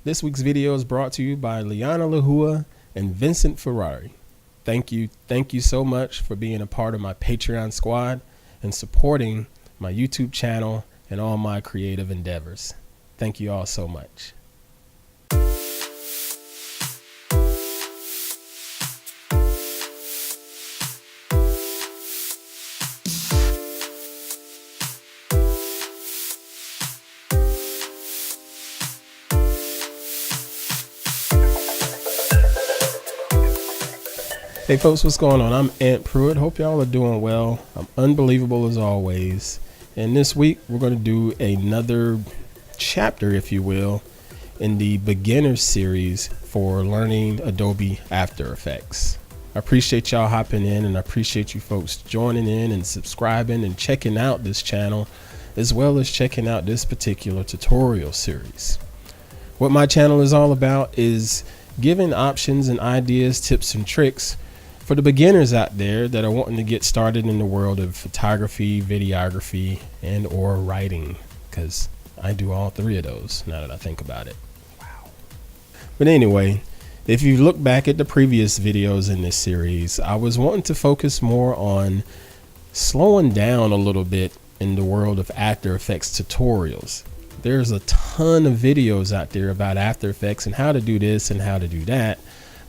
This week's video is brought to you by Liana Lahua and Vincent Ferrari. Thank you so much for being a part of my Patreon squad and supporting my YouTube channel and all my creative endeavors. Thank you all so much. Hey folks, what's going on? I'm Pruitt. Hope y'all are doing well. I'm unbelievable as always. And this week we're going to do another chapter, if you will, in the beginner series for learning Adobe After Effects. I appreciate y'all hopping in, and I appreciate you folks joining in and subscribing and checking out this channel, as well as checking out this particular tutorial series. What my channel is all about is giving options and ideas, tips and tricks for the beginners out there that are wanting to get started in the world of photography, videography, and or writing, because I do all three of those now that I think about it. Wow. But anyway, if you look back at the previous videos in this series, I was wanting to focus more on slowing down a little bit in the world of After Effects tutorials. There's a ton of videos out there about After Effects and how to do this and how to do that.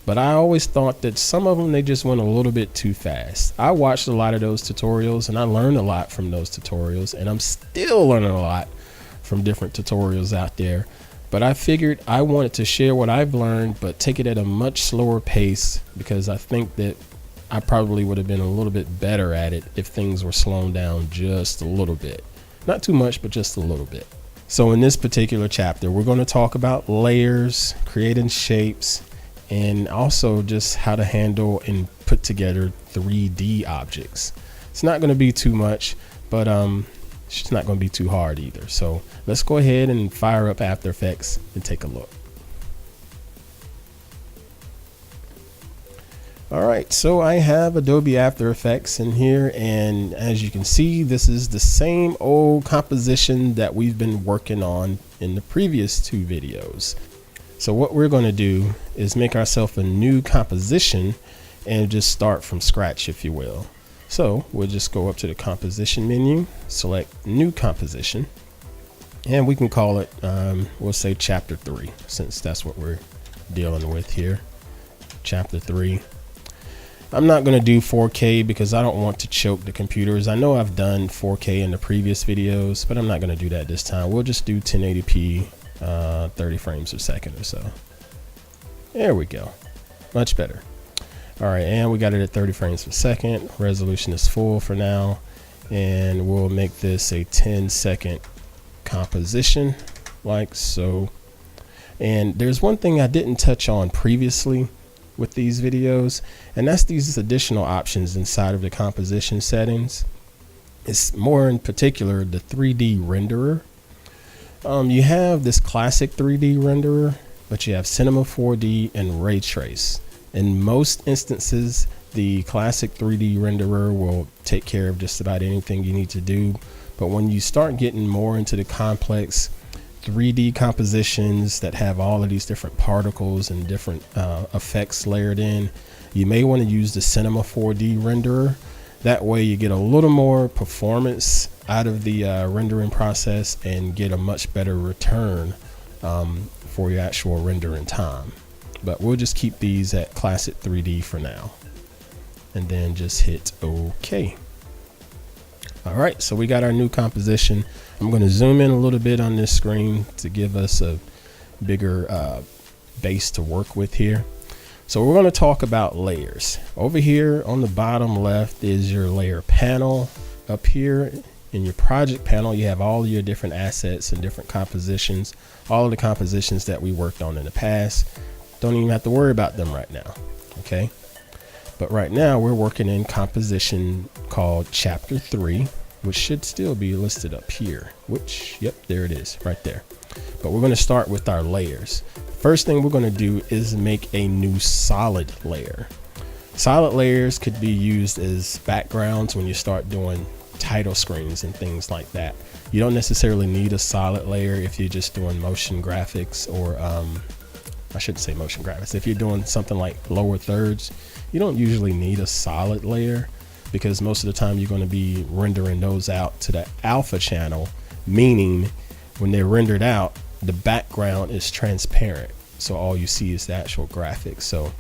But I always thought that some of them, they just went a little bit too fast. I watched a lot of those tutorials and I learned a lot from those tutorials, and I'm still learning a lot from different tutorials out there. But I figured I wanted to share what I've learned, but take it at a much slower pace, because I think that I probably would have been a little bit better at it if things were slowing down just a little bit. Not too much, but just a little bit. So in this particular chapter, we're going to talk about layers, creating shapes, and also just how to handle and put together 3D objects. It's not going to be too much, but it's not going to be too hard either. So let's go ahead and fire up After Effects and take a look. All right, so I have Adobe After Effects in here, and as you can see, this is the same old composition that we've been working on in the previous two videos. So what we're going to do is make ourselves a new composition and just start from scratch, if you will. So we'll just go up to the composition menu, select new composition, and we can call it, we'll say chapter 3, since that's what we're dealing with here. Chapter 3. I'm not going to do 4K because I don't want to choke the computers. I know I've done 4K in the previous videos, but I'm not going to do that this time. We'll just do 1080p. 30 frames a second or so. There we go. Much better. All right, and we got it at 30 frames per second. Resolution is full for now, and we'll make this a 10-second composition like so. And there's one thing I didn't touch on previously with these videos, and that's these additional options inside of the composition settings. It's more in particular the 3D renderer. You have this classic 3D renderer, but you have Cinema 4D and Ray Trace. In most instances, the classic 3D renderer will take care of just about anything you need to do. But when you start getting more into the complex 3D compositions that have all of these different particles and different effects layered in, you may want to use the Cinema 4D renderer. That way you get a little more performance out of the rendering process and get a much better return for your actual rendering time. But we'll just keep these at classic 3D for now, and then just hit OK. All right, so we got our new composition. I'm going to zoom in a little bit on this screen to give us a bigger base to work with here. So we're going to talk about layers. Over here on the bottom left is your layer panel. Up here in your project panel, you have all your different assets and different compositions, all of the compositions that we worked on in the past. Don't even have to worry about them right now. Okay. But right now we're working in composition called chapter 3, which should still be listed up here, which, yep, there it is right there. But we're going to start with our layers. First thing we're going to do is make a new solid layer. Solid layers could be used as backgrounds when you start doing title screens and things like that. You don't necessarily need a solid layer if you're just doing motion graphics, or I shouldn't say motion graphics. If you're doing something like lower thirds, you don't usually need a solid layer, because most of the time you're going to be rendering those out to the alpha channel, meaning when they're rendered out, the background is transparent, so all you see is the actual graphics. So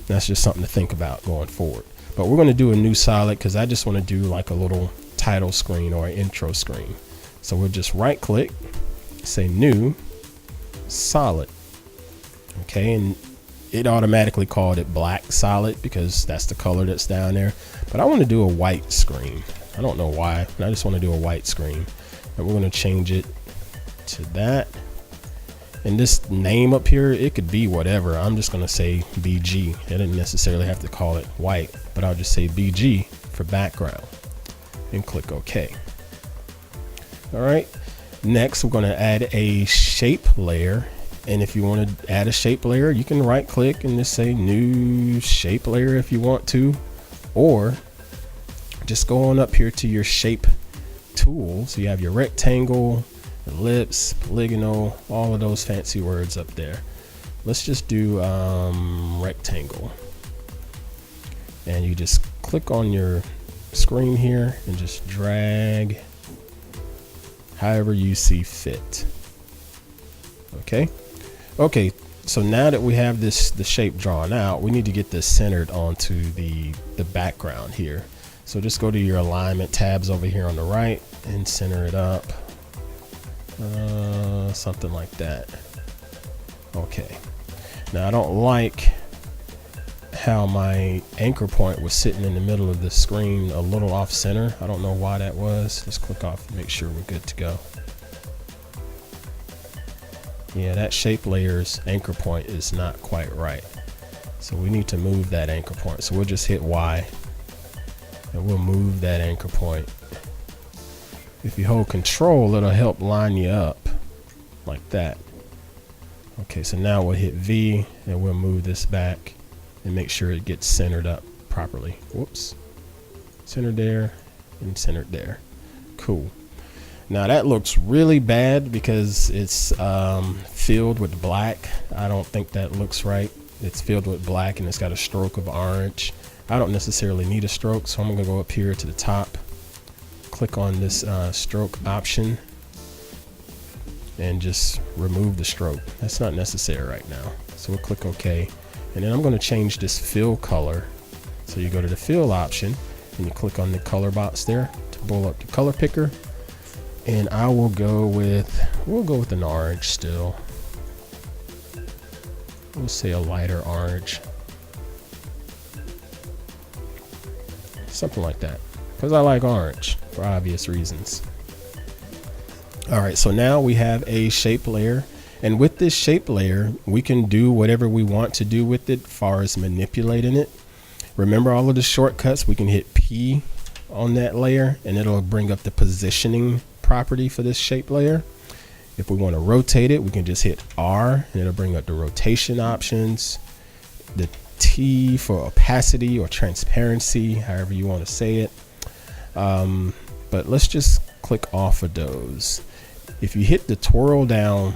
that's just something to think about going forward. But we're going to do a new solid because I just want to do like a little title screen or an intro screen. So we'll just right click, say new solid. Okay, and it automatically called it black solid because that's the color that's down there. But I want to do a white screen. I don't know why, but I just want to do a white screen. And we're going to change it to that. And this name up here, it could be whatever. I'm just going to say BG. I didn't necessarily have to call it white, but I'll just say BG for background and click OK. All right. Next, we're going to add a shape layer. And if you want to add a shape layer, you can right click and just say new shape layer if you want to, or just go on up here to your shape tool. So you have your rectangle, ellipse, polygonal, all of those fancy words up there. Let's just do rectangle. And you just click on your screen here and just drag however you see fit. Okay, so now that we have the shape drawn out, we need to get this centered onto the background here. So just go to your alignment tabs over here on the right and center it up. Something like that. Okay. Now I don't like how my anchor point was sitting in the middle of the screen a little off center. I don't know why that was. Let's click off and make sure we're good to go. Yeah, that shape layer's anchor point is not quite right. So we need to move that anchor point. So we'll just hit Y and we'll move that anchor point. If you hold Control, it'll help line you up like that. Okay, so now we'll hit V and we'll move this back and make sure it gets centered up properly. Whoops. Centered there and centered there. Cool. Now that looks really bad because it's filled with black. I don't think that looks right. It's filled with black and it's got a stroke of orange. I don't necessarily need a stroke, so I'm gonna go up here to the top, click on this stroke option and just remove the stroke. That's not necessary right now. So we'll click OK. And then I'm going to change this fill color. So you go to the fill option and you click on the color box there to pull up the color picker. And I will go with, we'll go with an orange still. We'll say a lighter orange. Something like that. Because I like orange for obvious reasons. All right, so now we have a shape layer. And with this shape layer, we can do whatever we want to do with it as far as manipulating it. Remember all of the shortcuts, we can hit P on that layer and it'll bring up the positioning property for this shape layer. If we want to rotate it, we can just hit R and it'll bring up the rotation options, the T for opacity or transparency, however you want to say it. But let's just click off of those. If you hit the twirl down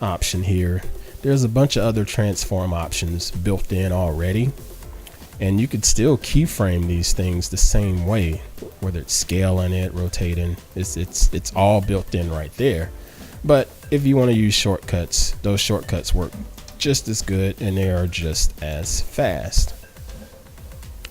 option here, there's a bunch of other transform options built in already, and you could still keyframe these things the same way, whether it's scaling it, rotating, it's all built in right there. But if you want to use shortcuts, those shortcuts work just as good and they are just as fast.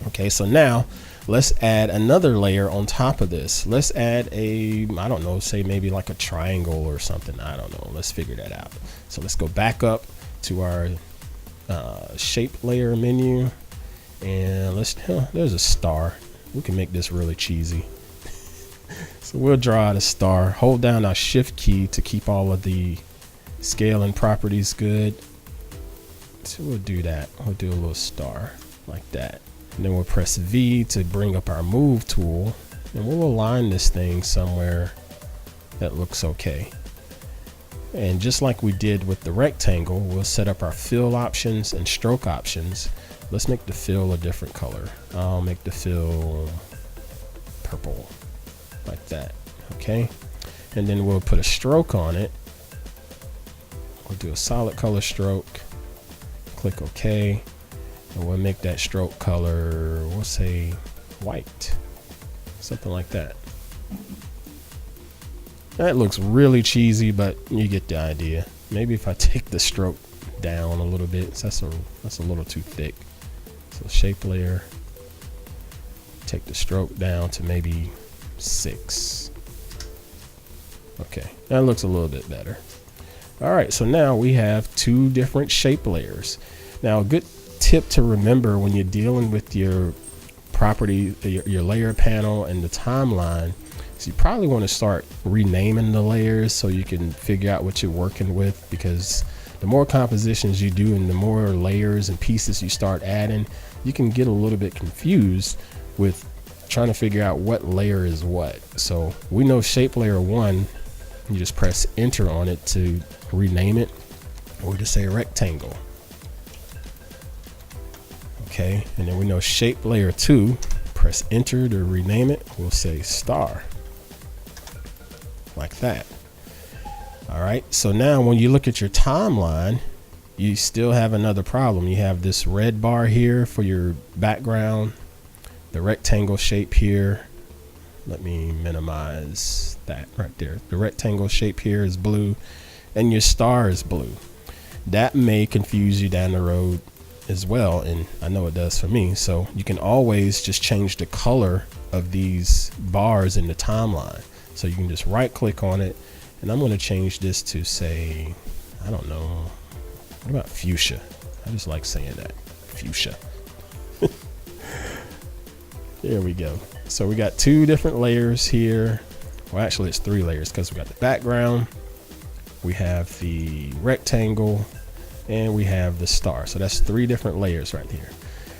Okay, so now let's add another layer on top of this. Let's add a, I don't know, say maybe like a triangle or something. I don't know. Let's figure that out. So let's go back up to our shape layer menu and let's, there's a star. We can make this really cheesy. So we'll draw out a star, hold down our shift key to keep all of the scaling properties good. So we'll do that. We'll do a little star like that. And then we'll press V to bring up our move tool and we'll align this thing somewhere that looks okay. And just like we did with the rectangle, we'll set up our fill options and stroke options. Let's make the fill a different color. I'll make the fill purple. like that. Okay, and then we'll put a stroke on it. We'll do a solid color stroke, click OK, and we'll make that stroke color, we'll say white, something like that. That looks really cheesy, but you get the idea. Maybe if I take the stroke down a little bit, that's a little too thick. So shape layer, take the stroke down to maybe 6. Okay, that looks a little bit better. All right, so now we have 2 different shape layers. Now, a good tip to remember when you're dealing with your property, your layer panel and the timeline, is you probably want to start renaming the layers so you can figure out what you're working with, because the more compositions you do and the more layers and pieces you start adding, you can get a little bit confused with trying to figure out what layer is what. So we know shape layer 1, you just press enter on it to rename it, or just say rectangle. Okay, and then we know shape layer 2, press enter to rename it, we'll say star, like that. All right, so now when you look at your timeline, you still have another problem. You have this red bar here for your background, the rectangle shape here. Let me minimize that right there. The rectangle shape here is blue and your star is blue. That may confuse you down the road as well, and I know it does for me. So you can always just change the color of these bars in the timeline. So you can just right click on it, and I'm going to change this to, say, I don't know, what about fuchsia? I just like saying that, fuchsia. There we go. So we got 2 different layers here. Well, actually it's 3 layers, because we got the background, we have the rectangle, and we have the star. So that's 3 different layers right here.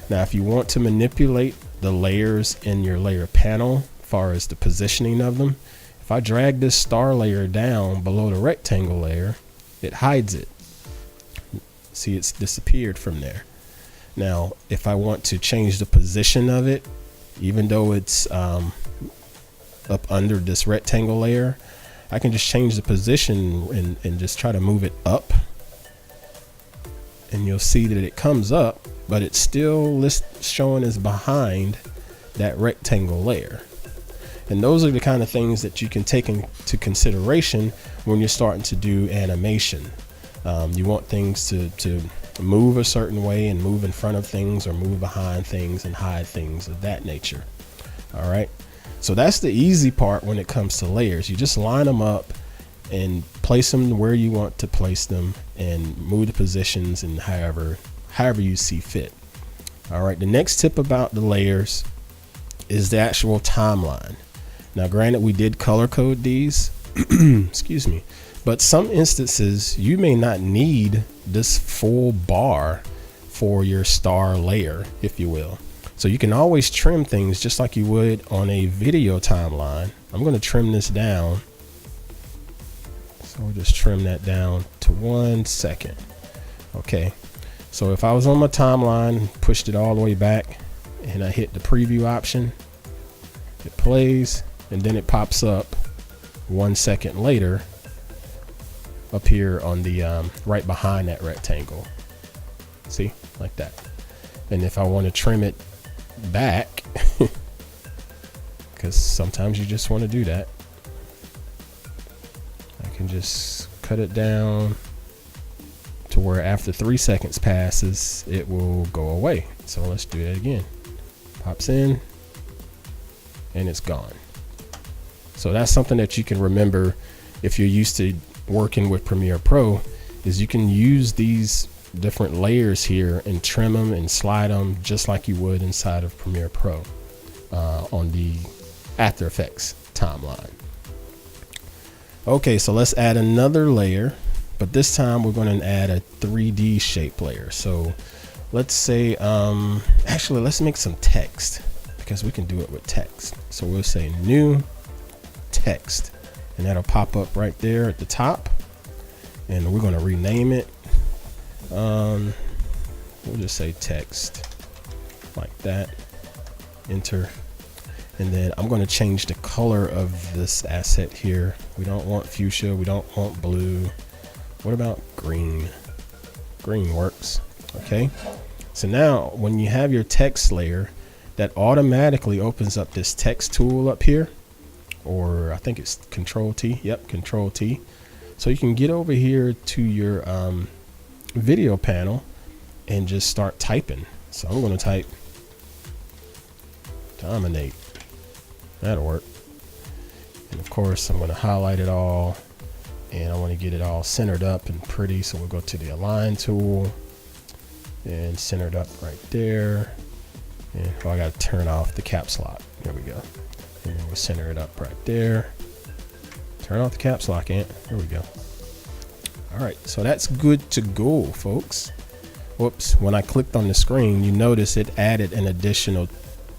Now, if you want to manipulate the layers in your layer panel, as far as the positioning of them, if I drag this star layer down below the rectangle layer, it hides it. See, it's disappeared from there. Now, if I want to change the position of it, even though it's up under this rectangle layer, I can just change the position and just try to move it up. And you'll see that it comes up, but it's still showing as behind that rectangle layer. And those are the kind of things that you can take into consideration when you're starting to do animation. You want things to move a certain way and move in front of things or move behind things and hide things of that nature. All right. So that's the easy part when it comes to layers. You just line them up and place them where you want to place them and move the positions and however you see fit. All right. The next tip about the layers is the actual timeline. Now, granted, we did color code these, excuse me, but some instances you may not need this full bar for your star layer, if you will. So you can always trim things just like you would on a video timeline. I'm going to trim this down. So we'll just trim that down to 1 second. Okay. So if I was on my timeline, pushed it all the way back, and I hit the preview option, it plays, and then it pops up 1 second later up here on the right behind that rectangle. See, like that. And if I want to trim it back, because sometimes you just want to do that, I can just cut it down to where after 3 seconds passes, it will go away. So let's do that again. Pops in and it's gone. So that's something that you can remember if you're used to working with Premiere Pro, is you can use these different layers here and trim them and slide them just like you would inside of Premiere Pro on the After Effects timeline. Okay, so let's add another layer, but this time we're going to add a 3D shape layer. So let's say, actually, let's make some text, because we can do it with text. So we'll say new text, and that'll pop up right there at the top, and we're going to rename it. We'll just say text, like that. Enter. And then I'm going to change the color of this asset here. We don't want fuchsia, we don't want blue. What about green? Green works. Okay, so now when you have your text layer, that automatically opens up this text tool up here, or I think it's Control T. Yep, Control T. So you can get over here to your video panel and just start typing. So I'm going to type dominate. That'll work. And of course I'm going to highlight it all, and I want to get it all centered up and pretty. So we'll go to the align tool and center it up right there. And I got to turn off the caps lock. There we go. And then we'll center it up right there. Turn off the caps lock, Ant. There we go. All right, so that's good to go, folks. Whoops, when I clicked on the screen, you notice it added an additional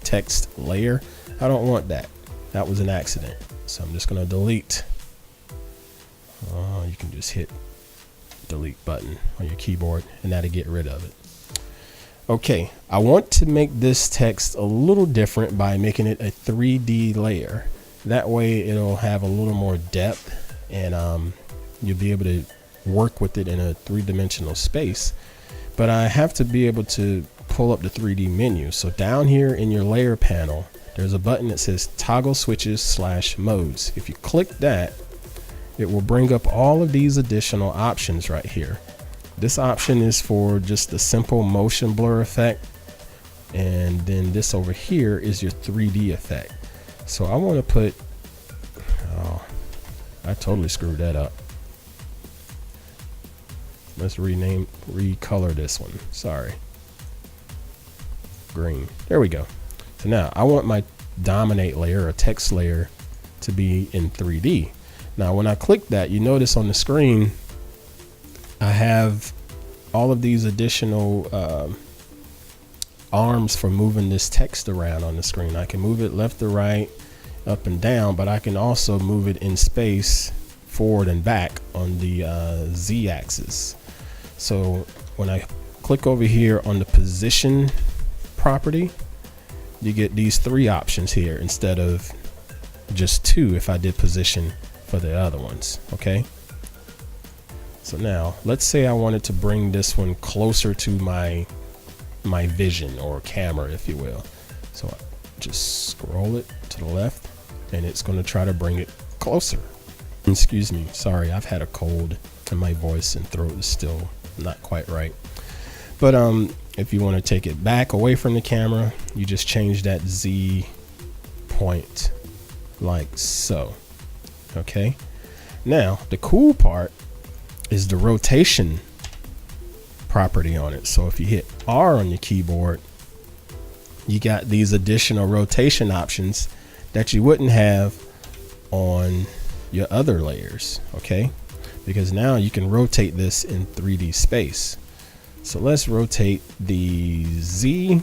text layer. I don't want that. That was an accident. So I'm just gonna delete. You can just hit delete button on your keyboard and that'll get rid of it. Okay, I want to make this text a little different by making it a 3D layer. That way it'll have a little more depth, and you'll be able to work with it in a three-dimensional space. But I have to be able to pull up the 3D menu. So down here in your layer panel, there's a button that says toggle switches / modes. If you click that, it will bring up all of these additional options right here. This option is for just the simple motion blur effect, and then this over here is your 3D effect. So I want to put, oh, I totally screwed that up. Let's recolor this one. Sorry. Green. There we go. So now I want my dominate layer or text layer to be in 3D. Now when I click that, you notice on the screen I have all of these additional arms for moving this text around on the screen. I can move it left to right, up and down, but I can also move it in space forward and back on the Z axis. So when I click over here on the position property, you get these 3 options here instead of just 2 if I did position for the other ones. Okay, so now let's say I wanted to bring this one closer to my vision or camera, if you will. So I just scroll it to the left and it's going to try to bring it closer. Excuse me, sorry, I've had a cold and my voice and throat is still not quite right. But if you want to take it back away from the camera, you just change that Z point like so. Okay, now the cool part is the rotation property on it. So if you hit R on your keyboard, you got these additional rotation options that you wouldn't have on your other layers. Okay, because now you can rotate this in 3D space. So let's rotate the Z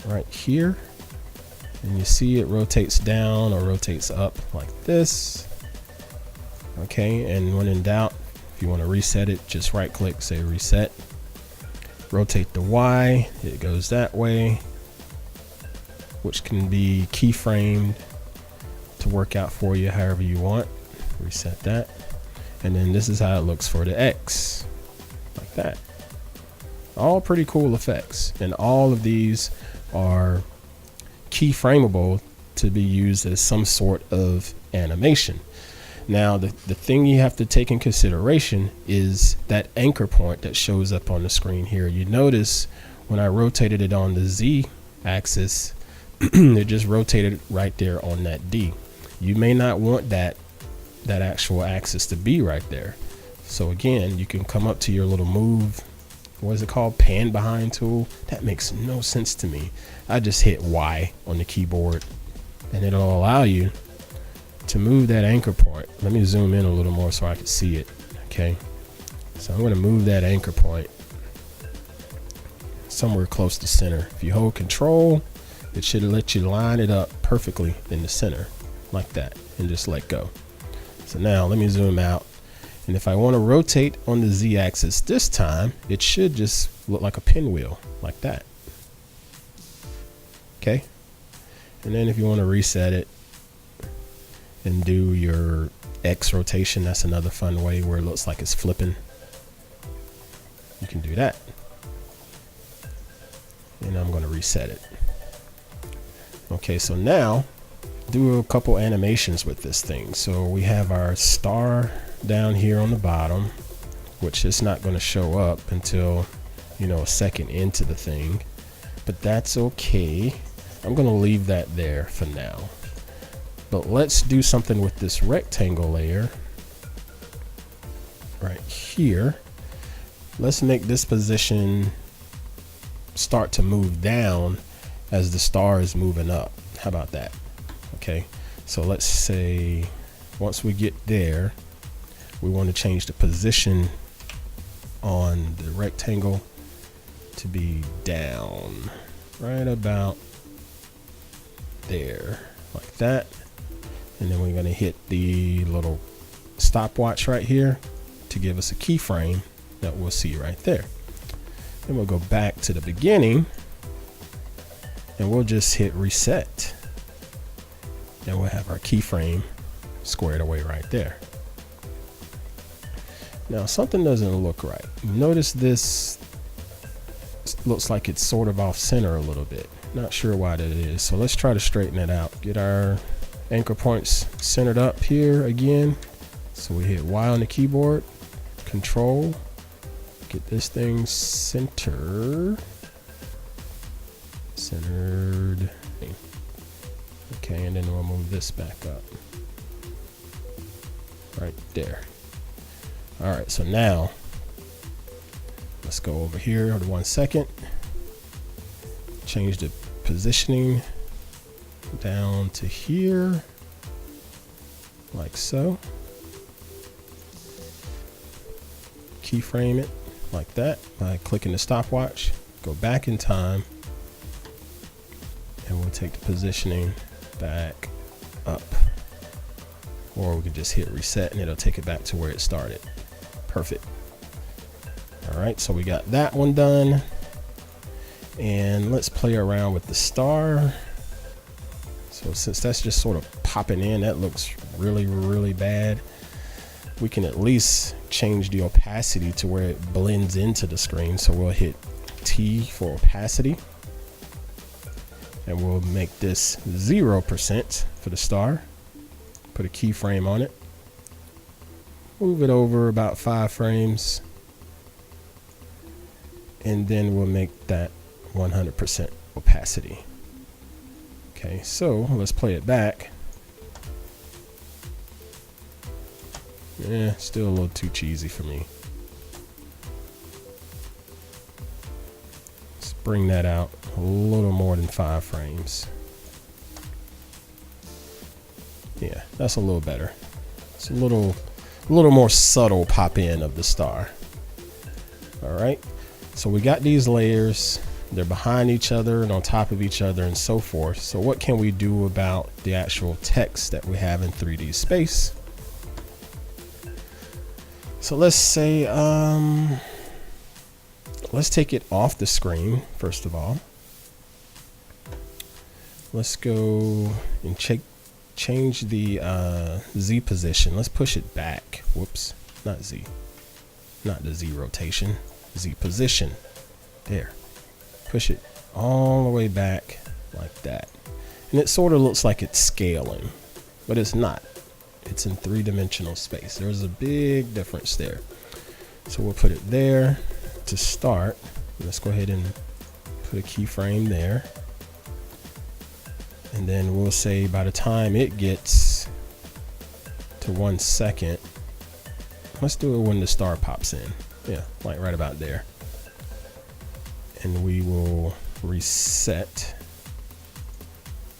right here, and you see it rotates down or rotates up like this. Okay, and when in doubt, if you want to reset it, just right click, say reset. Rotate the Y, it goes that way, which can be keyframed to work out for you however you want. Reset that, and then this is how it looks for the X, like that. All pretty cool effects, and all of these are keyframeable to be used as some sort of animation. Now the thing you have to take in consideration is that anchor point that shows up on the screen here. You notice when I rotated it on the Z axis, it just rotated right there on that D. You may not want that actual axis to be right there. So again, you can come up to your little move, what is it called, pan behind tool. That makes no sense to me. I just hit Y on the keyboard and it'll allow you to move that anchor point. Let me zoom in a little more so I can see it. Okay, so I'm going to move that anchor point somewhere close to center. If you hold control, it should let you line it up perfectly in the center like that and just let go. So now let me zoom out, and if I want to rotate on the Z axis this time, it should just look like a pinwheel like that. Okay, And then if you want to reset it and do your X rotation, that's another fun way where it looks like it's flipping. You can do that. And I'm going to reset it. Okay, so now do a couple animations with this thing. So we have our star down here on the bottom, which is not going to show up until, you know, a second into the thing, but that's okay. I'm going to leave that there for now. But let's do something with this rectangle layer right here. Let's make this position start to move down as the star is moving up. How about that? Okay, so let's say once we get there, we want to change the position on the rectangle to be down right about there, like that. And then we're going to hit the little stopwatch right here to give us a keyframe that we'll see right there. Then we'll go back to the beginning and we'll just hit reset. And we'll have our keyframe squared away right there. Now something doesn't look right. Notice this looks like it's sort of off center a little bit. Not sure why that is. So let's try to straighten it out. Get our anchor points centered up here again. So we hit Y on the keyboard, Control, get this thing centered. Okay, and then we'll move this back up. Right there. All right, so now let's go over here. Hold on 1 second. Change the positioning down to here, like so. Keyframe it like that by clicking the stopwatch. Go back in time, and we'll take the positioning back up. Or we can just hit reset and it'll take it back to where it started. Perfect. All right, so we got that one done. And let's play around with the star. So since that's just sort of popping in, that looks really, really bad. We can at least change the opacity to where it blends into the screen. So we'll hit T for opacity. And we'll make this 0% for the star. Put a keyframe on it. Move it over about 5 frames. And then we'll make that 100% opacity. Okay, so let's play it back. Yeah, still a little too cheesy for me. Let's bring that out a little more than 5 frames. Yeah, that's a little better. It's a little more subtle pop in of the star. All right, so we got these layers. They're behind each other and on top of each other and so forth. So what can we do about the actual text that we have in 3D space? So let's say, let's take it off the screen, first of all. Let's go and change the Z position. Let's push it back. Whoops, not Z. Not the Z rotation. Z position. There. Push it all the way back like that. And it sort of looks like it's scaling, but it's not. It's in 3-dimensional space. There's a big difference there. So we'll put it there to start. Let's go ahead and put a keyframe there. And then we'll say by the time it gets to 1 second, let's do it when the star pops in. Yeah, like right about there. And we will reset,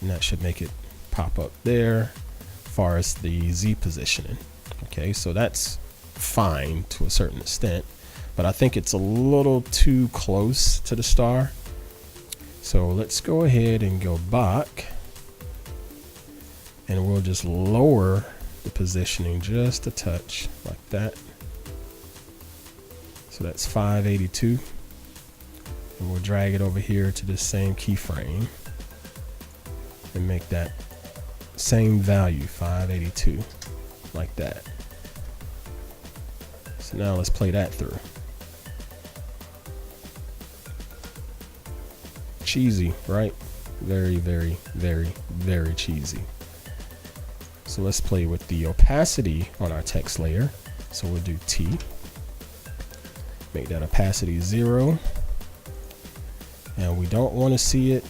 and that should make it pop up there as far as the Z positioning. Okay, so that's fine to a certain extent, but I think it's a little too close to the star. So let's go ahead and go back, and we'll just lower the positioning just a touch like that. So that's 582. And we'll drag it over here to the same keyframe. and make that same value, 582, like that. So now let's play that through. Cheesy, right? Very, very, very, very cheesy. So let's play with the opacity on our text layer. So we'll do T. Make that opacity 0. And we don't want to see it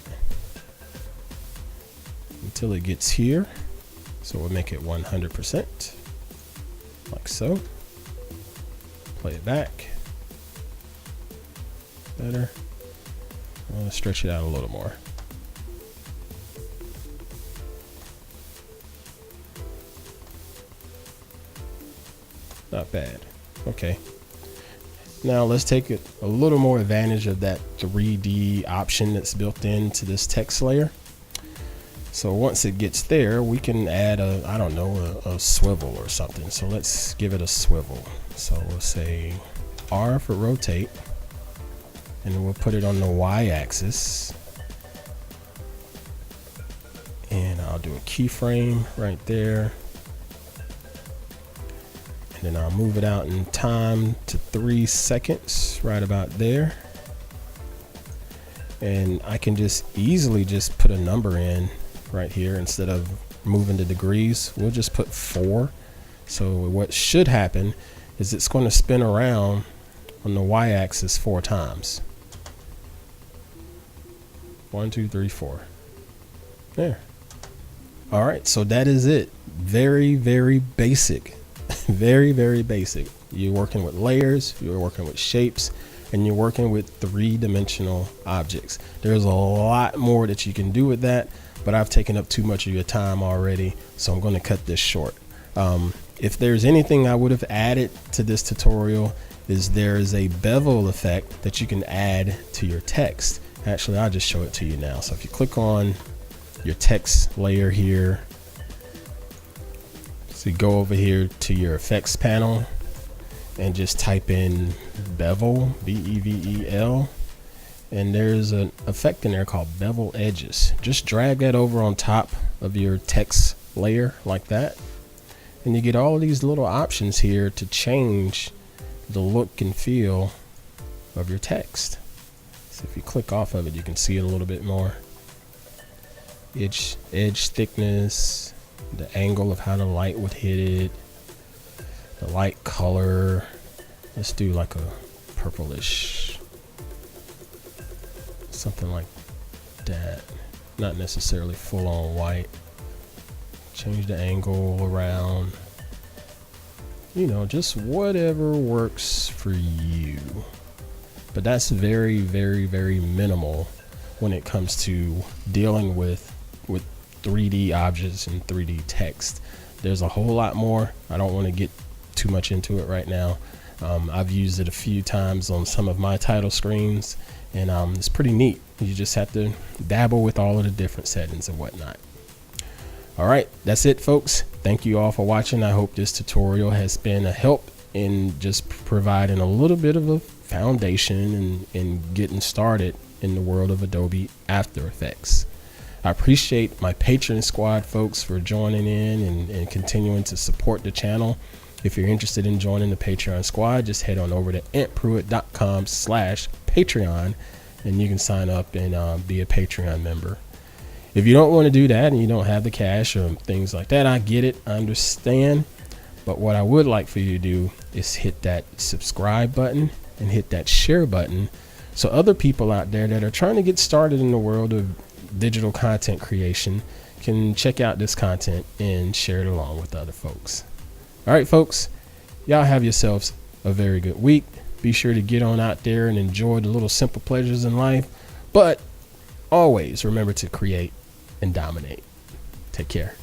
until it gets here. So we'll make it 100%, like so. Play it back. Better. I'm going to stretch it out a little more. Not bad. Okay. Now let's take it a little more advantage of that 3D option that's built into this text layer. So once it gets there, we can add a, I don't know, a swivel or something. So let's give it a swivel. So we'll say R for rotate, and we'll put it on the Y-axis. And I'll do a keyframe right there. And then I'll move it out in time to 3 seconds, right about there. And I can just easily just put a number in right here instead of moving the degrees. We'll just put 4. So what should happen is it's going to spin around on the Y-axis 4 times. 1, 2, 3, 4. There. All right, so that is it. Very, very basic. Very, very basic. You're working with layers, you're working with shapes, and you're working with 3-dimensional objects. There's a lot more that you can do with that, but I've taken up too much of your time already, so I'm going to cut this short. If there's anything I would have added to this tutorial, is there is a bevel effect that you can add to your text. Actually, I'll just show it to you now. So if you click on your text layer here, so you go over here to your effects panel and just type in bevel, B-E-V-E-L, and there's an effect in there called bevel edges. Just drag that over on top of your text layer like that, and you get all of these little options here to change the look and feel of your text. So if you click off of it, you can see it a little bit more. Edge thickness, the angle of how the light would hit it, the light color. Let's do like a purplish, something like that. Not necessarily full on white. Change the angle around. You know, just whatever works for you. But that's very, very, very minimal when it comes to dealing with 3D objects and 3D text. There's a whole lot more. I don't want to get too much into it right now. I've used it a few times on some of my title screens, and it's pretty neat. You just have to dabble with all of the different settings and whatnot. All right, that's it, folks. Thank you all for watching. I hope this tutorial has been a help in just providing a little bit of a foundation and getting started in the world of Adobe After Effects. I appreciate my Patreon squad folks for joining in and continuing to support the channel. If you're interested in joining the Patreon squad, just head on over to antpruitt.com/Patreon and you can sign up and be a Patreon member. If you don't want to do that and you don't have the cash or things like that, I get it, I understand. But what I would like for you to do is hit that subscribe button and hit that share button so other people out there that are trying to get started in the world of digital content creation can check out this content and share it along with other folks. All right, folks, y'all have yourselves a very good week. Be sure to get on out there and enjoy the little simple pleasures in life, but always remember to create and dominate. Take care.